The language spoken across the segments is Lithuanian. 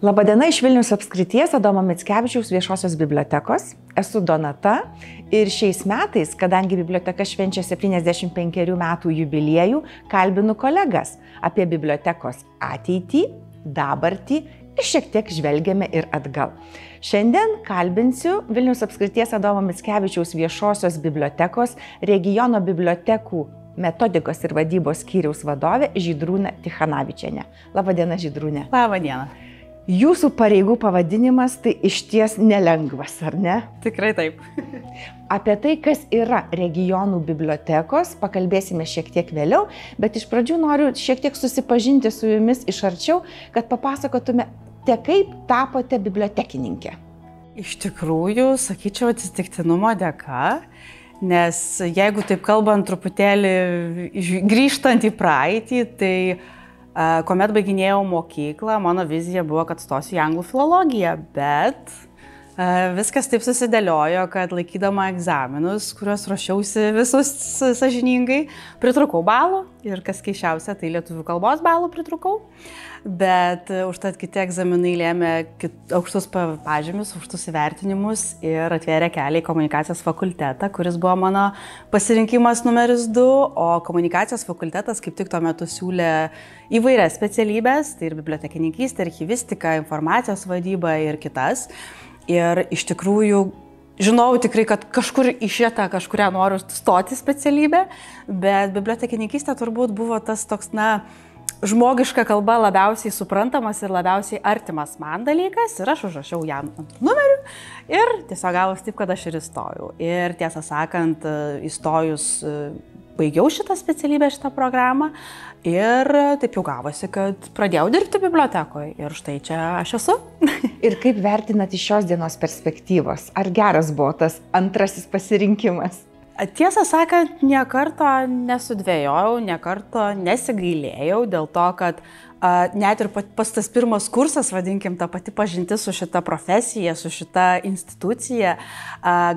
Labadiena iš Vilniaus apskrities Adomo Mickevičiaus viešosios bibliotekos. Esu Donata ir šiais metais, kadangi biblioteka švenčia 75 metų jubiliejų, kalbinu kolegas apie bibliotekos ateitį, dabartį ir šiek tiek žvelgiame ir atgal. Šiandien kalbinsiu Vilniaus apskrities Adomo Mickevičiaus viešosios bibliotekos regiono bibliotekų metodikos ir vadybos skyriaus vadovę Žydrūną Tichanavičienę. Labadiena, Žydrūne. Labadiena. Jūsų pareigų pavadinimas tai išties nelengvas, ar ne? Tikrai taip. Apie tai, kas yra regionų bibliotekos, pakalbėsime šiek tiek vėliau, bet iš pradžių noriu šiek tiek susipažinti su jumis iš arčiau, kad papasakotumėte, kaip tapote bibliotekininkė. Iš tikrųjų, sakyčiau, atsitiktinumo dėka, nes jeigu taip kalbant truputėlį grįžtant į praeitį, tai kuomet baiginėjau mokyklą, mano vizija buvo, kad stosiu į anglų filologiją, bet viskas taip susidėliojo, kad laikydama egzaminus, kuriuos ruošiausi visus sąžiningai, pritrūkau balų ir kas keisčiausia, tai lietuvių kalbos balų pritrūkau, bet užtat kiti egzaminai lėmė aukštus pažymius, aukštus įvertinimus ir atvėrė kelią į komunikacijos fakultetą, kuris buvo mano pasirinkimas numeris 2, o komunikacijos fakultetas kaip tik tuo metu siūlė įvairias specialybės, tai ir bibliotekininkystė, archyvistika, informacijos vadyba ir kitas. Ir iš tikrųjų žinau tikrai, kad kažkur į šitą kažkurią noriu stoti specialybę, bet bibliotekininkystė turbūt buvo tas toks, žmogiška kalba labiausiai suprantamas ir labiausiai artimas man dalykas ir aš užrašiau jam ant numerių ir tiesiog gavosi taip, kad aš ir įstojau. Ir tiesą sakant, įstojus baigiau šitą specialybę, šitą programą ir taip jau gavosi, kad pradėjau dirbti bibliotekoje ir štai čia aš esu. Ir kaip vertinat iš šios dienos perspektyvos? Ar geras buvo tas antrasis pasirinkimas? Tiesą sakant, niekarto nesudvėjojau, niekarto nesigailėjau dėl to, kad net ir pas tas pirmas kursas, vadinkim, ta pati pažintis su šita profesija, su šita institucija,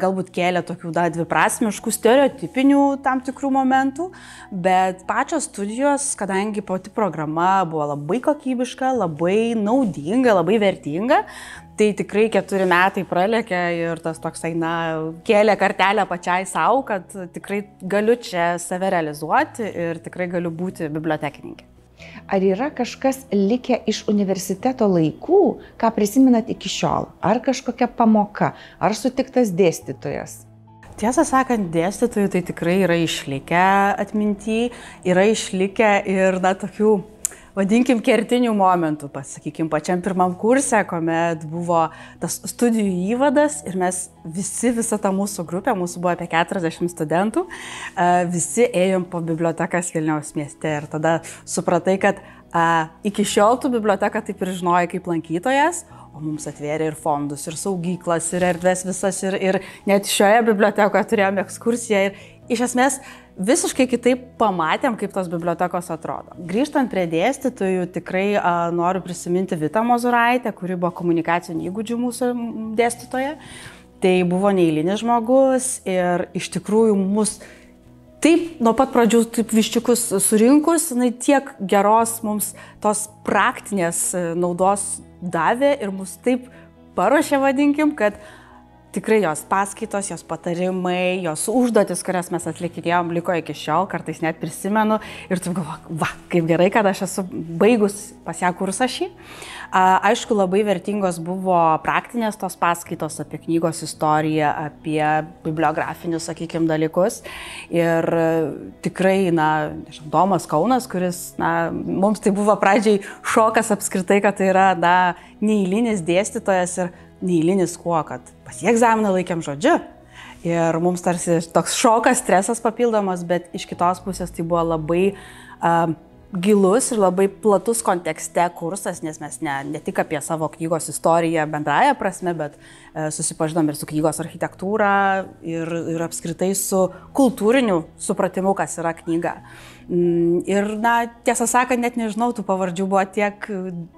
galbūt kėlė tokių dviprasmiškų, stereotipinių tam tikrų momentų, bet pačios studijos, kadangi pati programa buvo labai kokybiška, labai naudinga, labai vertinga, tai tikrai 4 metai pralėkė ir tas toksai, kėlė kartelę pačiai savo, kad tikrai galiu čia save realizuoti ir tikrai galiu būti bibliotekininkė. Ar yra kažkas likę iš universiteto laikų, ką prisimenat iki šiol? Ar kažkokia pamoka? Ar sutiktas dėstytojas? Tiesą sakant, dėstytojų tai tikrai yra išlikę atminty, yra išlikę ir tokių, vadinkim, kertinių momentų, pasakykim, pačiam pirmam kurse, kuomet buvo tas studijų įvadas ir mes visa ta mūsų grupė, mūsų buvo apie 40 studentų, visi ėjom po bibliotekas Vilniaus mieste ir tada supratai, kad iki šiol tu biblioteką taip ir žinojai kaip lankytojas, o mums atvėrė ir fondus, ir saugyklas, ir erdves visas, ir net šioje bibliotekoje turėjome ekskursiją ir iš esmės visiškai kitaip pamatėm, kaip tos bibliotekos atrodo. Grįžtant prie dėstytojų, tikrai noriu prisiminti Vitą Mozuraitę, kuri buvo komunikacinių įgūdžių mūsų dėstytoja. Tai buvo neeilinis žmogus ir iš tikrųjų mus taip nuo pat pradžių taip viščiukus surinkus, tiek geros mums tos praktinės naudos davė ir mus taip paruošė, vadinkim, kad tikrai jos paskaitos, jos patarimai, jos užduotis, kurias mes atlikinėjom, liko iki šiol, kartais net prisimenu ir taip galvoju, kaip gerai, kad aš esu baigus pas ją kursą šį. Aišku, labai vertingos buvo praktinės tos paskaitos apie knygos istoriją, apie bibliografinius, sakykim, dalykus. Ir tikrai, Domas Kaunas, kuris, mums tai buvo pradžiai šokas apskritai, kad tai yra, neeilinis dėstytojas ir neeilinis kuo, kad pas jį egzaminą laikėm žodžiu. Ir mums tarsi toks šokas, stresas papildomas, bet iš kitos pusės tai buvo labai gilus ir labai platus kontekste kursas, nes mes ne tik apie savo knygos istoriją bendraja prasme, bet susipažinom ir su knygos architektūra ir apskritai su kultūriniu supratimu, kas yra knyga. Ir, tiesą sakant, net nežinau, tų pavardžių buvo tiek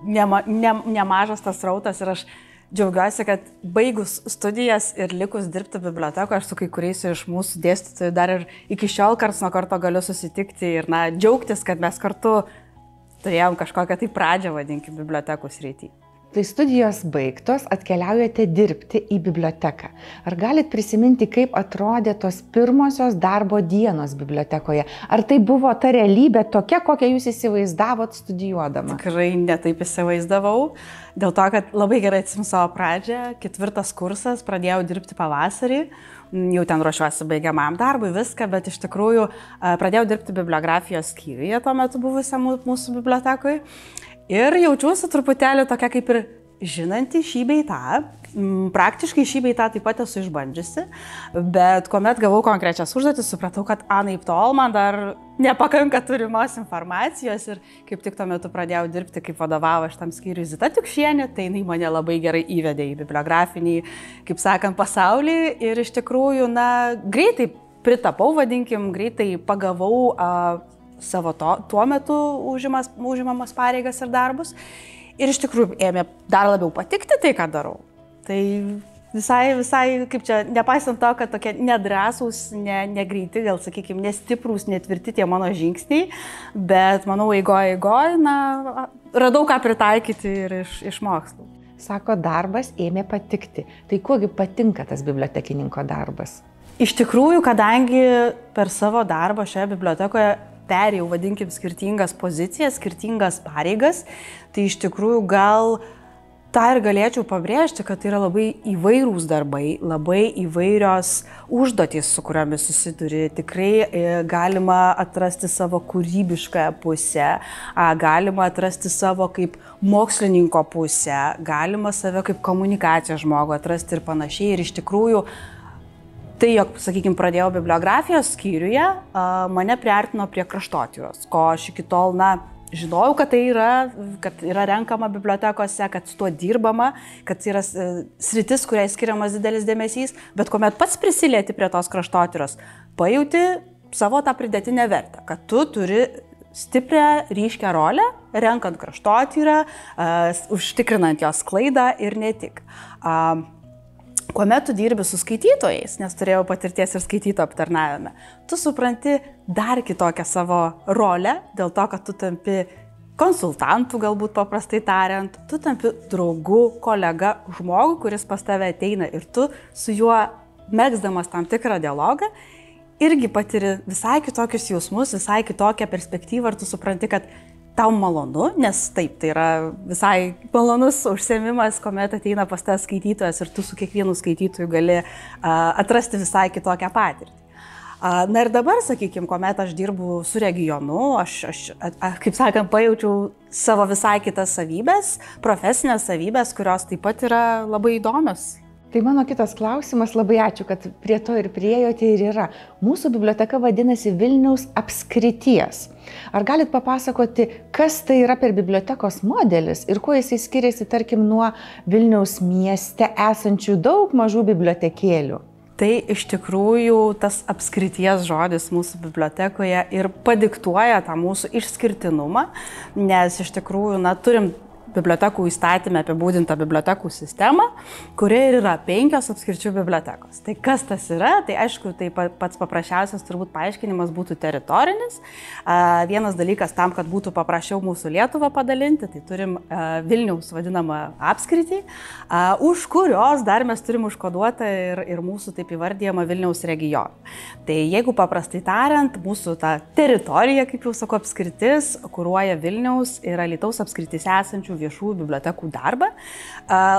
nemažas tas rautas ir aš džiaugiuosi, kad baigus studijas ir likus dirbti bibliotekoje, aš su kai kuriais iš mūsų dėstytojų dar ir iki šiol karts nuo karto galiu susitikti ir džiaugtis, kad mes kartu turėjom kažkokią tai pradžią, vadinkim, bibliotekų srity. Tai studijos baigtos, atkeliaujate dirbti į biblioteką. Ar galit prisiminti, kaip atrodė tos pirmosios darbo dienos bibliotekoje? Ar tai buvo ta realybė tokia, kokią jūs įsivaizdavot studijuodama? Tikrai netaip įsivaizdavau, dėl to, kad labai gerai atsimenu savo pradžią, 4 kursas, pradėjau dirbti pavasarį, jau ten ruošiuosi baigiamam darbui, viską, bet iš tikrųjų pradėjau dirbti bibliografijos skyriuje tuo metu buvusiam mūsų bibliotekoje. Ir jaučiuosi truputėlį tokia kaip ir žinanti šį bei tą. Praktiškai šį bei tą taip pat esu išbandžiusi, bet kuomet gavau konkrečias užduotis, supratau, kad anaip tol man dar nepakanka turimos informacijos ir kaip tik tuo metu pradėjau dirbti kaip vadovavo šitam skyriui Zita Tiukšienė, tai jinai mane labai gerai įvedė į bibliografinį, kaip sakant, pasaulį ir iš tikrųjų, greitai pritapau, vadinkim, greitai pagavau savo tuo metu užimamas pareigas ir darbus. Ir iš tikrųjų ėmė dar labiau patikti tai, ką darau. Tai visai, kaip čia, nepaisant to, kad tokie nedrąsūs, negreiti, gal sakykime, nestiprūs, netvirti tie mano žingsniai, bet manau, eigoj, radau ką pritaikyti ir iš mokslų. Sako, darbas ėmė patikti. Tai kuogi patinka tas bibliotekininko darbas? Iš tikrųjų, kadangi per savo darbą šioje bibliotekoje perėjau, vadinkim, skirtingas pozicijas, skirtingas pareigas, tai iš tikrųjų gal tą ir galėčiau pabrėžti, kad tai yra labai įvairūs darbai, labai įvairios užduotys, su kuriomis susiduri. Tikrai galima atrasti savo kūrybišką pusę, galima atrasti savo kaip mokslininko pusę, galima save kaip komunikacijos žmogų atrasti ir panašiai. Ir iš tikrųjų, tai, jog, sakykime, pradėjau bibliografijos skyriuje, mane priartino prie kraštotyros, ko aš iki tol, žinojau, kad tai yra renkama bibliotekose, kad su tuo dirbama, kad tai yra sritis, kuriai skiriamas didelis dėmesys, bet kuomet pats prisilieti prie tos kraštotyros, pajauti savo tą pridėtinę vertę, kad tu turi stiprią, ryškią rolę, renkant kraštotyrą, užtikrinant jos sklaidą ir ne tik. Kuomet tu dirbi su skaitytojais, nes turėjau patirties ir skaitytojų aptarnavime, tu supranti dar kitokią savo rolę, dėl to, kad tu tampi konsultantų, galbūt paprastai tariant, tu tampi draugu, kolega, žmogu, kuris pas tave ateina ir tu su juo megzdamas tam tikrą dialogą, irgi patiri visai kitokius jausmus, visai kitokią perspektyvą ir tu supranti, kad tau malonu, nes taip, tai yra visai malonus užsiėmimas, kuomet ateina pas tave skaitytojas ir tu su kiekvienu skaitytoju gali atrasti visai kitokią patirtį. Ir dabar, sakykime, kuomet aš dirbu su regionu, aš kaip sakant, pajaučiau savo visai kitas savybės, profesinės savybės, kurios taip pat yra labai įdomios. Tai mano kitas klausimas, labai ačiū, kad prie to ir priėjote ir yra. Mūsų biblioteka vadinasi Vilniaus apskrities. Ar galit papasakoti, kas tai yra per bibliotekos modelis ir kuo jisai skiriasi, tarkim, nuo Vilniaus mieste esančių daug mažų bibliotekėlių? Tai iš tikrųjų tas apskrities žodis mūsų bibliotekoje ir padiktuoja tą mūsų išskirtinumą, nes iš tikrųjų, turim bibliotekų įstatymę apibūdintą bibliotekų sistemą, kuria ir yra 5 apskričių bibliotekos. Tai kas tas yra? Tai aišku, tai pats paprasčiausias turbūt paaiškinimas būtų teritorinis. Vienas dalykas tam, kad būtų paprasčiau mūsų Lietuvą padalinti, tai turim Vilniaus vadinamą apskritį, už kurios dar mes turim užkoduotą ir mūsų taip įvardyjama Vilniaus regioną. Tai jeigu paprastai tariant, mūsų ta teritorija, kaip jau sakau, apskritis, kuruoja Vilniaus ir Alytaus apskrityse esančių viešųjų bibliotekų darbą.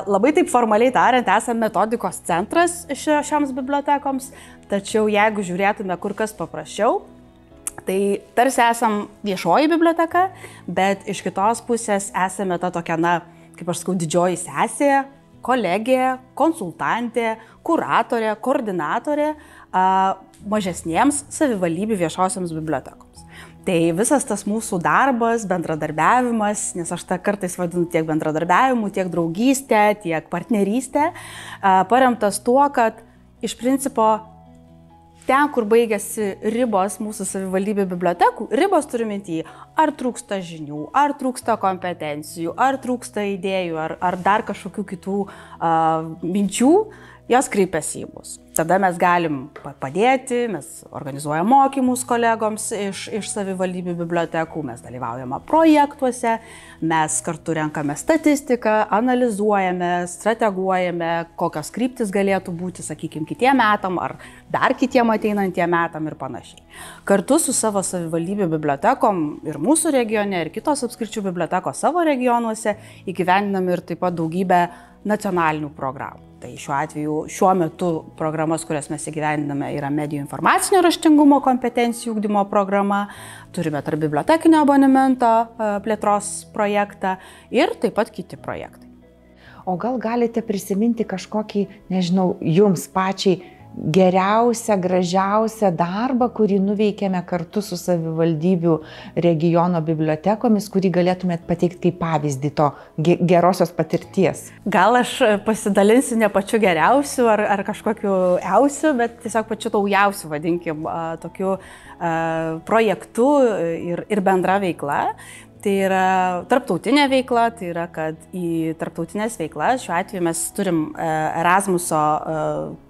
Labai taip formaliai tariant, esame metodikos centras šioms bibliotekoms, tačiau jeigu žiūrėtume kur kas paprasčiau, tai tarsi esam viešoji biblioteka, bet iš kitos pusės esame ta tokia, kaip aš sakau, didžioji sesė, kolegė, konsultantė, kuratorė, koordinatorė mažesniems savivaldybių viešosioms bibliotekoms. Tai visas tas mūsų darbas, bendradarbiavimas, nes aš tą kartais vadinu tiek bendradarbiavimu, tiek draugystė, tiek partnerystė, paremtas tuo, kad iš principo ten, kur baigėsi ribos mūsų savivaldybių bibliotekų, ribos turiu minty, ar trūksta žinių, ar trūksta kompetencijų, ar trūksta idėjų, ar dar kažkokių kitų minčių. jos kreipiasi į mus. Tada mes galim padėti, mes organizuojame mokymus kolegoms iš savivaldybių bibliotekų, mes dalyvaujame projektuose, mes kartu renkame statistiką, analizuojame, strateguojame, kokios kryptis galėtų būti, sakykime, kitiem metam ar dar kitiem ateinantiem metam ir panašiai. Kartu su savo savivaldybių bibliotekom ir mūsų regione, ir kitos apskričių bibliotekos savo regionuose įgyvendiname ir taip pat daugybę nacionalinių programų. Tai šiuo atveju, šiuo metu programas, kurias mes įgyvendiname, yra medijų informacinio raštingumo kompetencijų ugdymo programa, turime tarp bibliotekinio abonemento plėtros projektą ir taip pat kiti projektai. O gal galite prisiminti kažkokį, nežinau, jums pačiai geriausią, gražiausią darbą, kurį nuveikėme kartu su savivaldybių regiono bibliotekomis, kurį galėtumėt pateikti kaip pavyzdį to gerosios patirties? Gal aš pasidalinsiu ne pačiu geriausiu ar kažkokiu eusiu, bet tiesiog pačiu naujausiu, vadinkim, tokiu projektu ir bendra veikla. Tai yra tarptautinė veikla, tai yra, kad į tarptautinės veiklas, šiuo atveju mes turim Erasmuso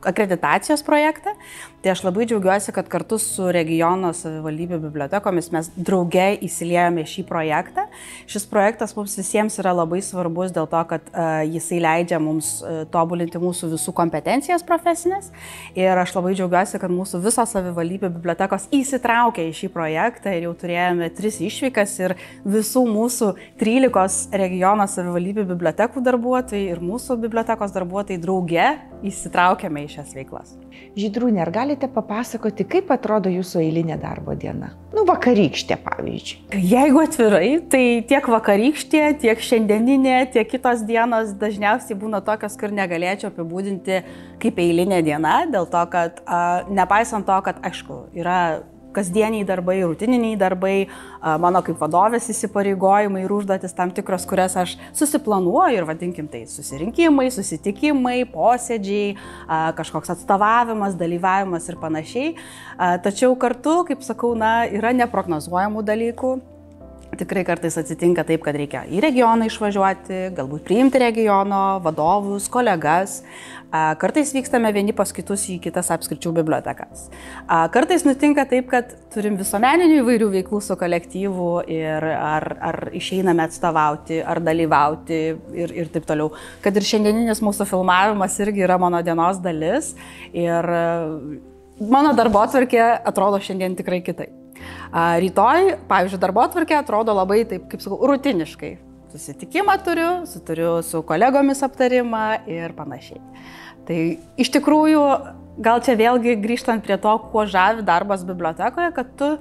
akreditacijos projektą, tai aš labai džiaugiuosi, kad kartu su regiono savivaldybių bibliotekomis mes drauge įsiliejome šį projektą. Šis projektas mums visiems yra labai svarbus dėl to, kad jisai leidžia mums tobulinti mūsų visų kompetencijas profesinės ir aš labai džiaugiuosi, kad mūsų visos savivaldybių bibliotekos įsitraukė į šį projektą ir jau turėjome 3 išvykas ir visų mūsų 13 regiono savivaldybių bibliotekų darbuotojai ir mūsų bibliotekos darbuotojai drauge įsitraukėme į šias veiklas. Žydrūnė, ar galite papasakoti, kaip atrodo jūsų eilinė darbo diena? Vakarykštė, pavyzdžiui. Jeigu atvirai, tai tiek vakarykštė, tiek šiandieninė, tiek kitos dienos dažniausiai būna tokios, kur negalėčiau apibūdinti kaip eilinė diena, dėl to, kad nepaisant to, kad aišku, yra kasdieniai darbai, rutininiai darbai, mano kaip vadovės įsipareigojimai ir užduotis tam tikros, kurias aš susiplanuoju ir vadinkim tai susirinkimai, susitikimai, posėdžiai, kažkoks atstovavimas, dalyvavimas ir panašiai. Tačiau kartu, kaip sakau, yra neprognozuojamų dalykų. Tikrai kartais atsitinka taip, kad reikia į regioną išvažiuoti, galbūt priimti regiono vadovus, kolegas. Kartais vykstame vieni pas kitus į kitas apskričių bibliotekas. Kartais nutinka taip, kad turim visuomeninių įvairių veiklų su kolektyvu ir ar išeiname atstovauti, ar dalyvauti ir taip toliau. Kad ir šiandieninis mūsų filmavimas irgi yra mano dienos dalis ir mano darbotvarkė atrodo šiandien tikrai kitaip. Rytoj, pavyzdžiui, darbotvarkė atrodo labai, taip kaip sakau, rutiniškai. Susitikimą turiu su kolegomis aptarimą ir panašiai. Tai iš tikrųjų, gal čia vėlgi grįžtant prie to, kuo žavi darbas bibliotekoje, kad tu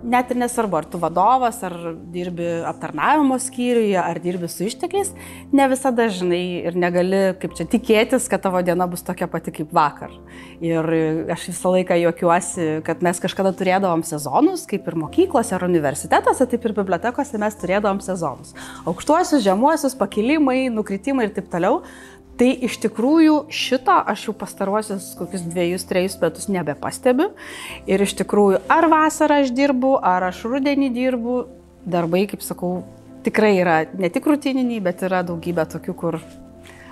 net ir nesvarbu, ar tu vadovas, ar dirbi aptarnavimo skyriuje, ar dirbi su ištekliais, ne visada žinai ir negali kaip čia tikėtis, kad tavo diena bus tokia pati kaip vakar. Ir aš visą laiką juokiuosi, kad mes kažkada turėdavom sezonus, kaip ir mokyklose ar universitetuose, taip ir bibliotekose mes turėdavom sezonus. Aukštuosius, žemuosius, pakilimai, nukritimai ir taip toliau. Tai iš tikrųjų šito aš jau pastaruosius kokius 2-3 metus nebepastebiu. Ir iš tikrųjų ar vasarą aš dirbu, ar aš rudenį dirbu, darbai, kaip sakau, tikrai yra ne tik rutininiai, bet yra daugybė tokių, kur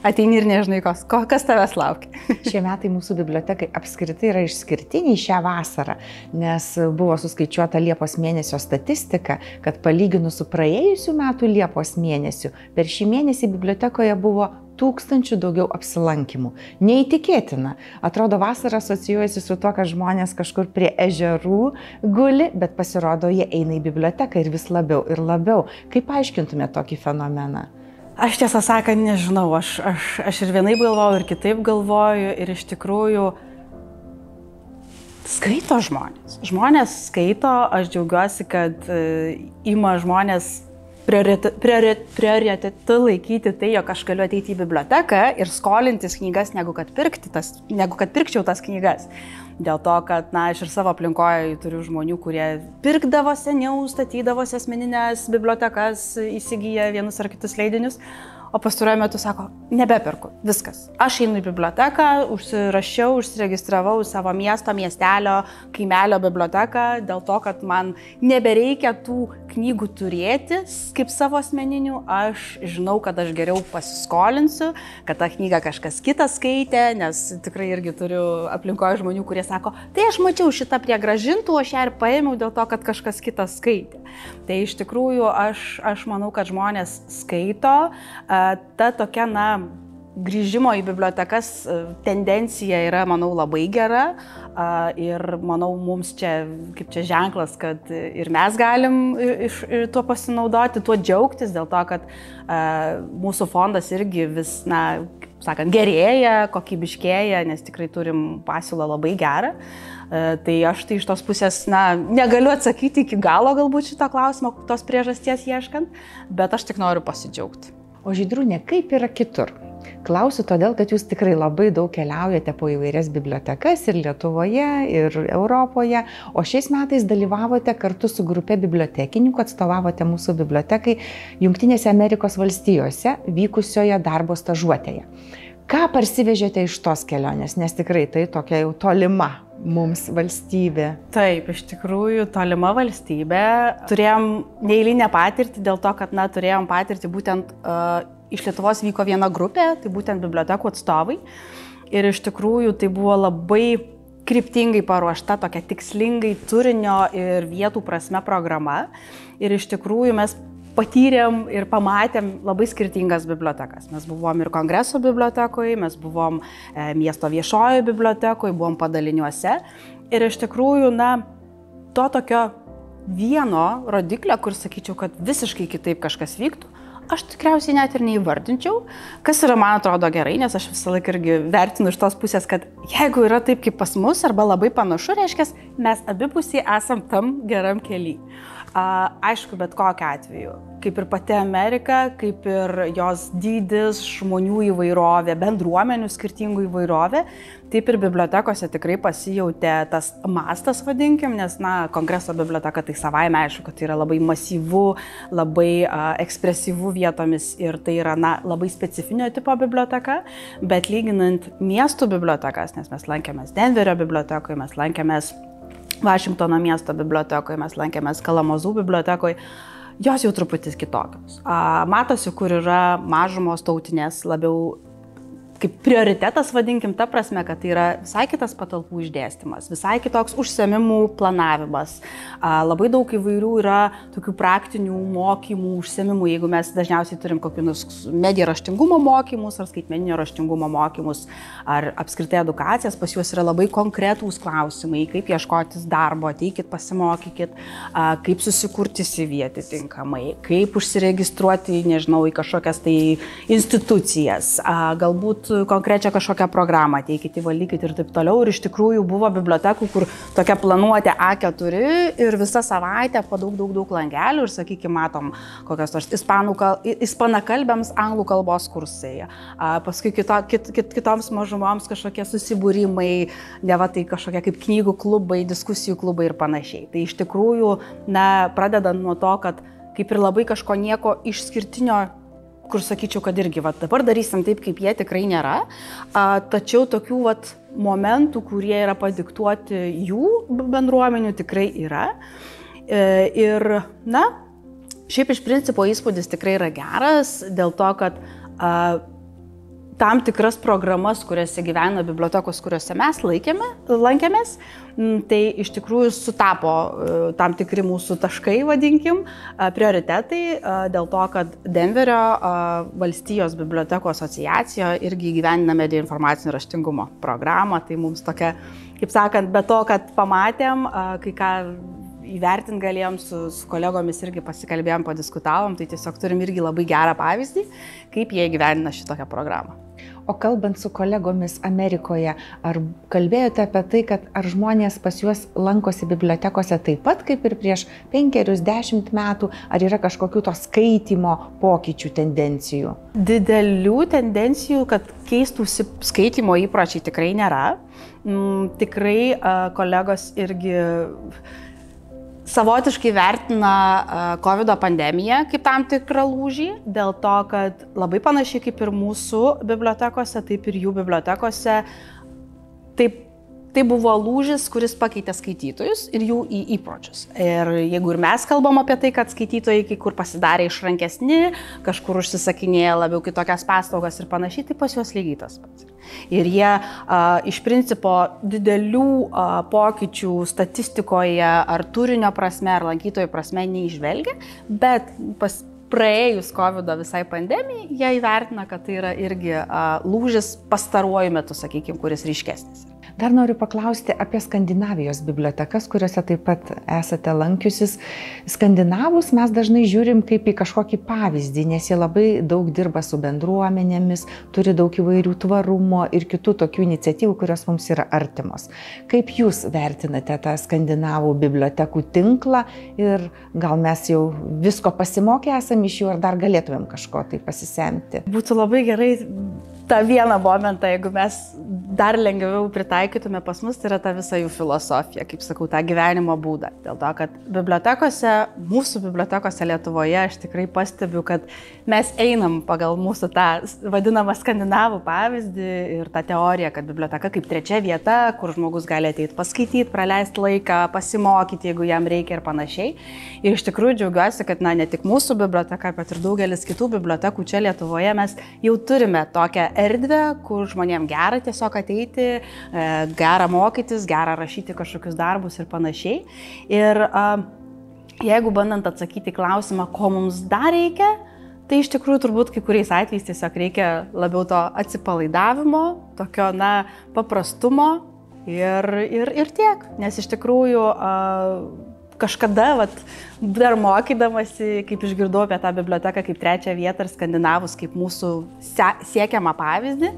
ateini ir nežinai, kas tavęs laukia. Šie metai mūsų bibliotekai apskritai yra išskirtiniai šią vasarą, nes buvo suskaičiuota Liepos mėnesio statistika, kad palyginus su praėjusiu metu Liepos mėnesiu, per šį mėnesį bibliotekoje buvo 1000 daugiau apsilankymų. Neįtikėtina. Atrodo, vasara asocijuojasi su tuo, kad žmonės kažkur prie ežerų guli, bet pasirodo, jie eina į biblioteką ir vis labiau ir labiau. Kaip paaiškintumėte tokį fenomeną? Aš tiesą sakant, nežinau, aš ir vienaip galvoju, ir kitaip galvoju, ir iš tikrųjų skaito žmonės. Žmonės skaito, aš džiaugiuosi, kad ima žmonės prioritetu laikyti tai, jog aš galiu ateiti į biblioteką ir skolintis knygas, negu kad pirkčiau tas knygas. Dėl to, kad aš ir savo aplinkoje turiu žmonių, kurie pirkdavo seniau, statydavosi asmeninės bibliotekas, įsigyja vienus ar kitus leidinius, o pastaruoju metu sako, nebeperku, viskas. Aš einu į biblioteką, užsiregistravau savo miesto, miestelio, kaimelio biblioteką, dėl to, kad man nebereikia tų knygų turėti kaip savo asmeninių, aš žinau, kad aš geriau pasiskolinsiu, kad tą knygą kažkas kitas skaitė, nes tikrai irgi turiu aplinkoje žmonių, kurie sako, tai aš mačiau šitą prie gražintų, aš ją ir paėmiau dėl to, kad kažkas kitas skaitė. Tai iš tikrųjų aš manau, kad žmonės skaito, ta tokia, grįžimo į bibliotekas tendencija yra, manau, labai gera ir manau, mums čia, kaip čia ženklas, kad ir mes galim iš tuo pasinaudoti, tuo džiaugtis, dėl to, kad mūsų fondas irgi vis, kaip sakant, gerėja, kokybiškėja, nes tikrai turim pasiūlą labai gerą. Tai aš tai iš tos pusės, negaliu atsakyti iki galo galbūt šitą klausimą, tos priežasties ieškant, bet aš tik noriu pasidžiaugti. O Žydrūnė, kaip yra kitur? Klausiu todėl, kad jūs tikrai labai daug keliaujate po įvairias bibliotekas ir Lietuvoje, ir Europoje, o šiais metais dalyvavote kartu su grupe bibliotekininkų, atstovavote mūsų bibliotekai Jungtinėse Amerikos valstijose vykusioje darbo stažuotėje. Ką parsivežėte iš tos kelionės, nes tikrai tai tokia jau tolima mums valstybė? Taip, iš tikrųjų tolima valstybė. Turėjom neeilinę patirtį dėl to, kad turėjom patirtį būtent iš Lietuvos vyko viena grupė, tai būtent bibliotekų atstovai. Ir iš tikrųjų tai buvo labai kryptingai paruošta, tokia tikslingai turinio ir vietų prasme programa. Ir iš tikrųjų mes patyrėm ir pamatėm labai skirtingas bibliotekas. Mes buvom ir Kongreso bibliotekoje, mes buvom miesto viešojoje bibliotekoje, buvom padaliniuose. Ir iš tikrųjų, to tokio vieno rodiklio, kur sakyčiau, kad visiškai kitaip kažkas vyktų, aš tikriausiai net ir neįvardinčiau, kas yra, man atrodo, gerai, nes aš visą laiką irgi vertinu iš tos pusės, kad jeigu yra taip kaip pas mus arba labai panašu, reiškia, mes abipusiai esam tam geram kely. Aišku, bet kokiu atveju, kaip ir pati Amerika, kaip ir jos dydis, žmonių įvairovė, bendruomenių skirtingų įvairovė, taip ir bibliotekose tikrai pasijautė tas mastas, vadinkim, nes, Kongreso biblioteka tai savaime aišku, kad tai yra labai masyvu, labai ekspresyvu vietomis ir tai yra, labai specifinio tipo biblioteka, bet lyginant miestų bibliotekas, nes mes lankėmės Denverio bibliotekoje, mes lankėmės Vašingtono miesto bibliotekoje, mes lankėmės Kalamazų bibliotekoje, jos jau truputį kitokios. Matosi, kur yra mažumos tautinės labiau kaip prioritetas, vadinkim, ta prasme, kad tai yra visai kitas patalpų išdėstymas, visai kitoks užsiėmimų planavimas. Labai daug įvairių yra tokių praktinių mokymų, užsiėmimų, jeigu mes dažniausiai turim kokius medijų raštingumo mokymus ar skaitmeninio raštingumo mokymus ar apskritai edukacijas, pas juos yra labai konkretūs klausimai, kaip ieškotis darbo, ateikit, pasimokykit, kaip susikurti CV atitinkamai, kaip užsiregistruoti, nežinau, į kažkokias tai institucijas, galbūt konkrečią kažkokią programą ateikit, įvalykit ir taip toliau. Ir iš tikrųjų buvo bibliotekų, kur tokia planuotė A4 ir visą savaitę po daug langelių ir, sakykime, matom kokios nors ispanakalbėms anglų kalbos kursai. Paskui kitoms mažumoms kažkokie susibūrimai, neva tai kažkokie kaip knygų klubai, diskusijų klubai ir panašiai. Tai iš tikrųjų, pradedant nuo to, kad kaip ir labai kažko nieko išskirtinio, kur sakyčiau, kad irgi dabar darysim taip, kaip jie tikrai nėra, tačiau tokių momentų, kurie yra padiktuoti jų bendruomenių, tikrai yra. Ir, šiaip iš principo įspūdis tikrai yra geras, dėl to, kad tam tikras programas, kuriuose gyvena bibliotekos, kuriuose mes lankėmės, tai iš tikrųjų sutapo tam tikri mūsų taškai, vadinkim, prioritetai, dėl to, kad Denverio valstijos bibliotekų asociacijoje irgi įgyvendina medijų informacinio raštingumo programą, tai mums tokia, kaip sakant, be to, kad pamatėm, kai ką įvertinti galėjom su kolegomis irgi pasikalbėjom, padiskutavom, tai tiesiog turim irgi labai gerą pavyzdį, kaip jie įgyvendina šitokią programą. O kalbant su kolegomis Amerikoje, ar kalbėjote apie tai, kad ar žmonės pas juos lankosi bibliotekose taip pat kaip ir prieš 5-10 metų, ar yra kažkokių to skaitymo pokyčių tendencijų? Didelių tendencijų, kad keistųsi skaitymo įpročiai tikrai nėra. Tikrai kolegos irgi savotiškai vertina COVID pandemiją kaip tam tikrą lūžį, dėl to, kad labai panašiai kaip ir mūsų bibliotekose, taip ir jų bibliotekose, taip tai buvo lūžis, kuris pakeitė skaitytojus ir jų įpročius. Ir jeigu ir mes kalbam apie tai, kad skaitytojai kai kur pasidarė išrankesni, kažkur užsisakinėja labiau kitokias paslaugas ir panašiai, tai pas juos lygiai tas pats. Ir jie iš principo didelių pokyčių statistikoje ar turinio prasme, ar lankytojų prasme neižvelgia, bet praėjus COVID visai pandemijai, jie įvertina, kad tai yra irgi lūžis pastaruoju metu, sakykime, kuris ryškesnis. Dar noriu paklausti apie Skandinavijos bibliotekas, kuriuose taip pat esate lankiusis. Skandinavus mes dažnai žiūrim kaip į kažkokį pavyzdį, nes jie labai daug dirba su bendruomenėmis, turi daug įvairių tvarumo ir kitų tokių iniciatyvų, kurios mums yra artimos. Kaip jūs vertinate tą Skandinavų bibliotekų tinklą ir gal mes jau visko pasimokę esame iš jų, ar dar galėtumėm kažko tai pasisemti? Būtų labai gerai tą vieną momentą, jeigu mes dar lengviau pritaikytume pas mus, tai yra ta visa jų filosofija, kaip sakau, tą gyvenimo būdą. Dėl to, kad bibliotekose, mūsų bibliotekose Lietuvoje, aš tikrai pastebiu, kad mes einam pagal mūsų tą vadinamą skandinavų pavyzdį ir tą teoriją, kad biblioteka kaip trečia vieta, kur žmogus gali ateiti paskaityti, praleisti laiką, pasimokyti, jeigu jam reikia ir panašiai. Ir iš tikrųjų džiaugiuosi, kad ne tik mūsų biblioteka, bet ir daugelis kitų bibliotekų čia Lietuvoje mes jau turime tokią erdvę, kur žmonėms gera tiesiog ateiti, gera mokytis, gera rašyti kažkokius darbus ir panašiai. Ir jeigu bandant atsakyti klausimą, ko mums dar reikia, tai iš tikrųjų turbūt kai kuriais atvejais tiesiog reikia labiau to atsipalaidavimo, tokio, paprastumo ir tiek. Nes iš tikrųjų kažkada, dar mokydamasi, kaip išgirdau apie tą biblioteką kaip trečią vietą ir Skandinavus kaip mūsų siekiamą pavyzdį,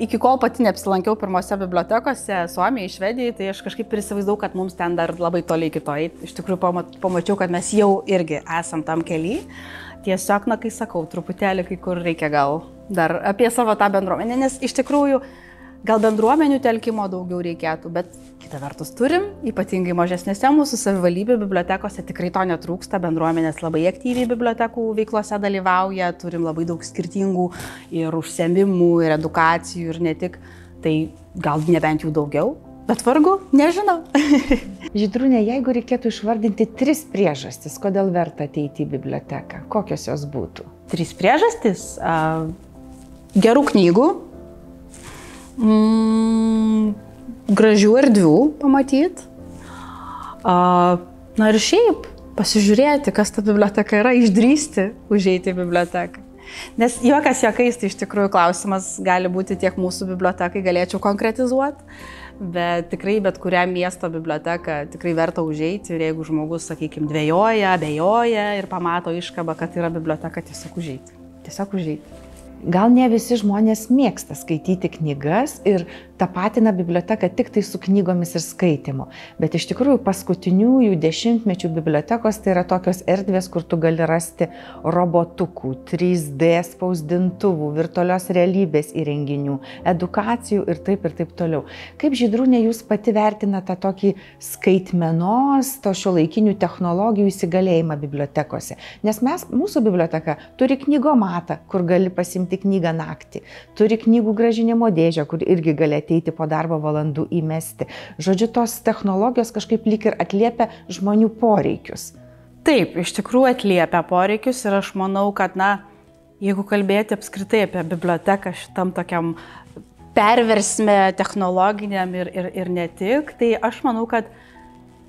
iki kol pati neapsilankiau pirmose bibliotekose Suomijoje, Švedijoje, tai aš kažkaip įsivaizdavau, kad mums ten dar labai toli iki to eiti. Iš tikrųjų pamačiau, kad mes jau irgi esam tam kely. Tiesiog, kai sakau, truputėlį kai kur reikia gal dar apie savo tą bendruomenę, nes iš tikrųjų gal bendruomenių telkimo daugiau reikėtų, bet kita vertus turim, ypatingai mažesnėse mūsų savivaldybių bibliotekose tikrai to netrūksta, bendruomenės labai aktyviai bibliotekų veiklose dalyvauja, turim labai daug skirtingų ir užsiėmimų, ir edukacijų, ir ne tik, tai gal nebent jų daugiau, bet vargu, nežinau. Žydrūnė, jeigu reikėtų išvardinti 3 priežastis, kodėl verta ateiti į biblioteką, kokios jos būtų? 3 priežastis? Gerų knygų. Gražių erdvių pamatyti. Ir šiaip pasižiūrėti, kas ta biblioteka yra, išdrįsti užeiti į biblioteką. Nes juokas juokais, tai iš tikrųjų klausimas gali būti tiek mūsų bibliotekai, galėčiau konkretizuoti, bet tikrai bet kurią miesto biblioteką tikrai verta užeiti ir jeigu žmogus, sakykime, dvejoja, abejoja ir pamato iškabą, kad yra biblioteka, tiesiog užeiti. Tiesiog užeiti. Gal ne visi žmonės mėgsta skaityti knygas ir tapatina biblioteką tik tai su knygomis ir skaitimu. Bet iš tikrųjų paskutiniųjų dešimtmečių bibliotekos tai yra tokios erdvės, kur tu gali rasti robotukų, 3D spausdintuvų, virtualios realybės įrenginių, edukacijų ir taip toliau. Kaip Žydrūnė jūs pati vertinate tokį skaitmenos, to šiuolaikinių technologijų įsigalėjimą bibliotekose? Nes mūsų biblioteka turi knygomatą, kur gali pasimti knygą naktį, turi knygų grąžinimo dėžę, kur irgi gali ateiti po darbo valandų įmesti. Žodžiu, tos technologijos kažkaip lyg ir atliepia žmonių poreikius. Taip, iš tikrųjų atliepia poreikius ir aš manau, kad, jeigu kalbėti apskritai apie biblioteką šitam tokiam perversme technologiniam ir ne tik, tai aš manau, kad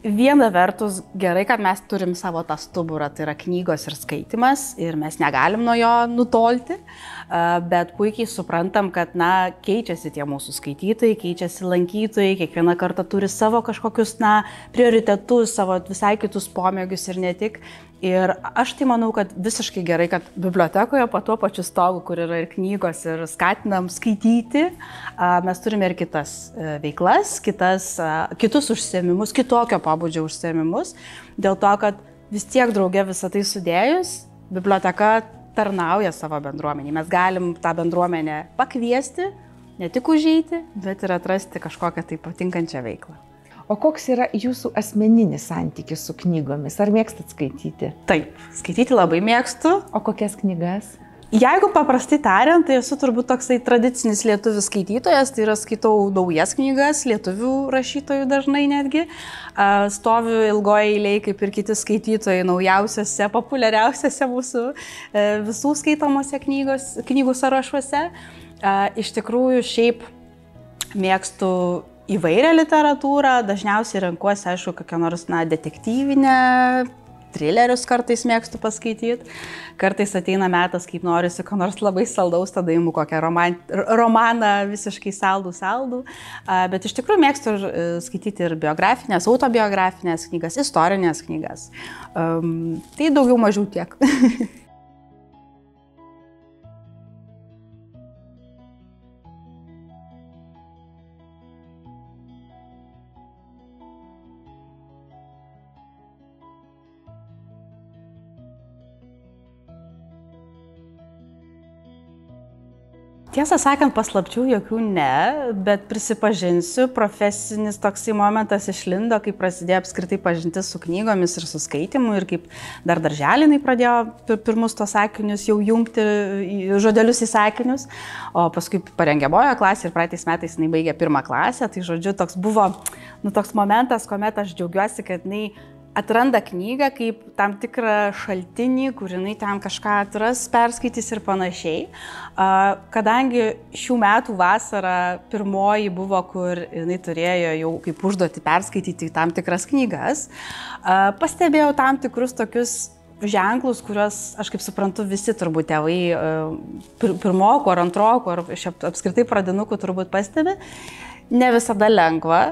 viena vertus gerai, kad mes turim savo tą stuburą, tai yra knygos ir skaitimas ir mes negalim nuo jo nutolti, bet puikiai suprantam, kad keičiasi tie mūsų skaitytojai, keičiasi lankytojai, kiekvieną kartą turi savo kažkokius prioritetus, savo visai kitus pomėgius ir ne tik. Ir aš tai manau, kad visiškai gerai, kad bibliotekoje po tuo pačiu stogu, kur yra ir knygos ir skatinam skaityti, mes turime ir kitas veiklas, kitus užsiėmimus, kitokio pobūdžio užsiėmimus. Dėl to, kad vis tiek drauge visą tai sudėjus, biblioteka tarnauja savo bendruomenį. Mes galim tą bendruomenę pakviesti, ne tik užeiti, bet ir atrasti kažkokią tai patinkančią veiklą. O koks yra jūsų asmeninis santykis su knygomis? Ar mėgstat skaityti? Taip, skaityti labai mėgstu. O kokias knygas? Jeigu paprastai tariant, tai esu turbūt toksai tradicinis lietuvių skaitytojas, tai yra skaitau naujas knygas, lietuvių rašytojų dažnai netgi. Stoviu ilgoje eilėje, kaip ir kiti skaitytojai, naujausiose, populiariausiose mūsų visų skaitomose knygų sąrašuose. Iš tikrųjų, šiaip mėgstu įvairią literatūrą, dažniausiai renkuosi, aišku, kokią nors detektyvinę, trilerius kartais mėgstu paskaityti, kartais ateina metas, kaip norisi ko nors labai saldaus, tada imu kokią romaną visiškai saldų, bet iš tikrųjų mėgstu skaityti ir biografinės, autobiografinės knygas, istorinės knygas. Tai daugiau mažiau tiek. Tiesą sakant, paslapčių jokių ne, bet prisipažinsiu, profesinis toksai momentas išlindo, kai prasidėjo apskritai pažintis su knygomis ir su skaitimu ir kaip dar darželinai pradėjo pirmus tos sakinius jau jungti žodelius į sakinius, o paskui parengiamojo klasė ir praeitais metais jinai baigė 1 klasę, tai žodžiu toks buvo toks momentas, kuomet aš džiaugiuosi, kad jinai atranda knygą kaip tam tikrą šaltinį, kur jinai ten kažką atras, perskaitys ir panašiai. Kadangi šių metų vasara pirmoji buvo, kur jinai turėjo jau kaip užduoti perskaityti tam tikras knygas, pastebėjau tam tikrus tokius ženklus, kuriuos, aš kaip suprantu, visi turbūt tėvai pirmokų ar antrokų ar apskritai pradinukų turbūt pastebi. Ne visada lengva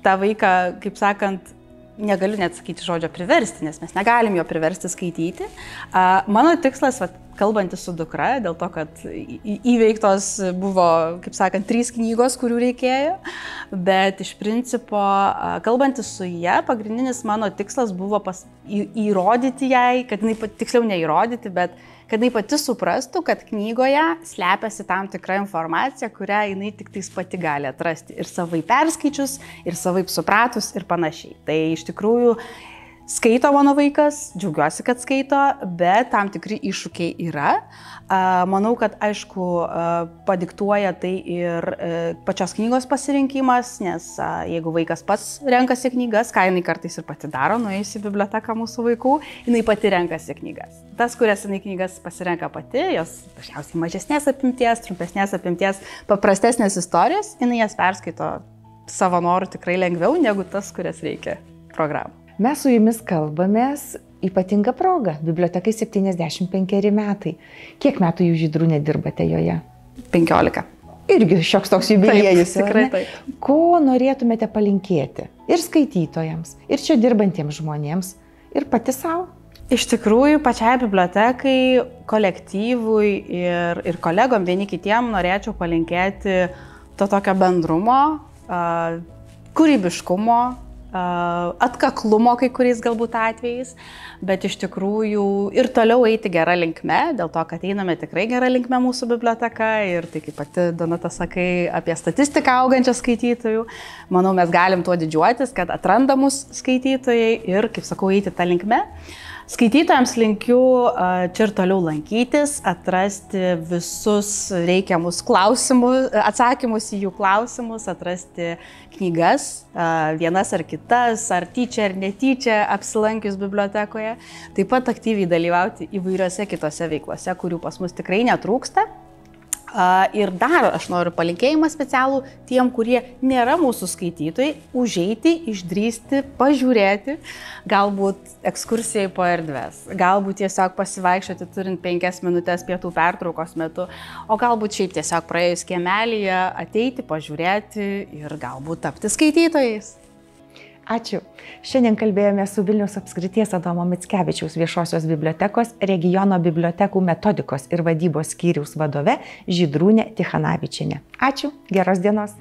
tą vaiką, kaip sakant, negaliu net sakyti žodžio priversti, nes mes negalim jo priversti skaityti. Mano tikslas, kalbantis su dukra, dėl to, kad įveiktos buvo, kaip sakant, 3 knygos, kurių reikėjo, bet iš principo, kalbantis su ja, pagrindinis mano tikslas buvo įrodyti jai, kad jinai, tiksliau neįrodyti, bet kad jinai pati suprastų, kad knygoje slepiasi tam tikra informacija, kurią jinai tik tais pati gali atrasti ir savai perskaičius, ir savai supratus ir panašiai. Tai iš tikrųjų skaito mano vaikas, džiaugiuosi, kad skaito, bet tam tikri iššūkiai yra. Manau, kad aišku padiktuoja tai ir pačios knygos pasirinkimas, nes jeigu vaikas pats renkasi knygas, ką jinai kartais ir pati daro, nuėjusi į biblioteką mūsų vaikų, jinai pati renkasi knygas. Tas, kurias jinai knygas pasirenka pati, jos dažniausiai mažesnės apimties, trumpesnės apimties, paprastesnės istorijos, jinai jas perskaito savo norų tikrai lengviau negu tas, kurias reikia programą. Mes su jumis kalbamės ypatinga proga. Bibliotekai 75 metai. Kiek metų jūs Žydrūne dirbate joje? 15. Irgi šioks toks jubiliejus. Taip, tikrai taip. Ko norėtumėte palinkėti ir skaitytojams, ir čia dirbantiems žmonėms, ir pati savo? Iš tikrųjų, pačiai bibliotekai, kolektyvui ir kolegom vieni kitiem norėčiau palinkėti to tokio bendrumo, kūrybiškumo, atkaklumo kai kuriais galbūt atvejais, bet iš tikrųjų ir toliau eiti gerą linkme, dėl to, kad einame tikrai gerą linkme mūsų biblioteka ir tai kaip pati Donata sakai apie statistiką augančią skaitytojų, manau mes galim tuo didžiuotis, kad atranda mus skaitytojai ir, kaip sakau, eiti tą linkme. Skaitytojams linkiu čia ir toliau lankytis, atrasti visus reikiamus atsakymus į jų klausimus, atrasti knygas, vienas ar kitas, ar tyčia ar netyčia apsilankius bibliotekoje. Taip pat aktyviai dalyvauti įvairiose kitose veiklose, kurių pas mus tikrai netrūksta. Ir dar aš noriu palinkėjimą specialų tiem, kurie nėra mūsų skaitytojai, užeiti, išdrįsti, pažiūrėti, galbūt ekskursijai po erdves, galbūt tiesiog pasivaikščioti turint 5 minutės pietų pertraukos metu, o galbūt šiaip tiesiog praėjus kiemelyje ateiti, pažiūrėti ir galbūt tapti skaitytojais. Ačiū. Šiandien kalbėjome su Vilniaus apskrities Adomo Mickevičiaus viešosios bibliotekos regiono bibliotekų metodikos ir vadybos skyriaus vadove Žydrūne Tichanavičiene. Ačiū, geros dienos.